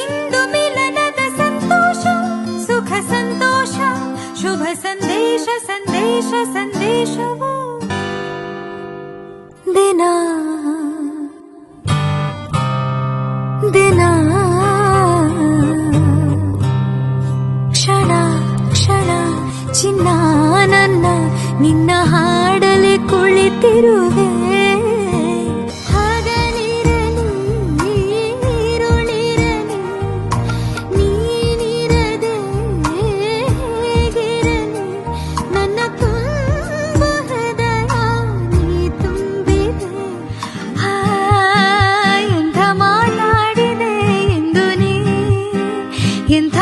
ಇಂದು ಮಿಲನದ ಸಂತೋಷ, ಸುಖ ಸಂತೋಷ, ಶುಭ ಸಂದೇಶ ಸಂದೇಶ ಸಂದೇಶವು ದಿನ ದಿನ ಕ್ಷಣ ಕ್ಷಣ ಚಿನ್ನ ನನ್ನ ನಿನ್ನ ಹಾಡಲಿ ಕುಳಿತಿರುವೆ. ಹಗಲಿರಲಿ ನೀರುಳಿರಲಿ ನೀನಿರದೆ ಹೇಗಿರಲಿ, ನನ್ನ ತುಂಬ ಹೃದಯ ನೀ ತುಂಬಿದೆ. ಎಂಥ ಮಾತಾಡಿದೆ ಎಂದು ನೀ, ಎಂಥ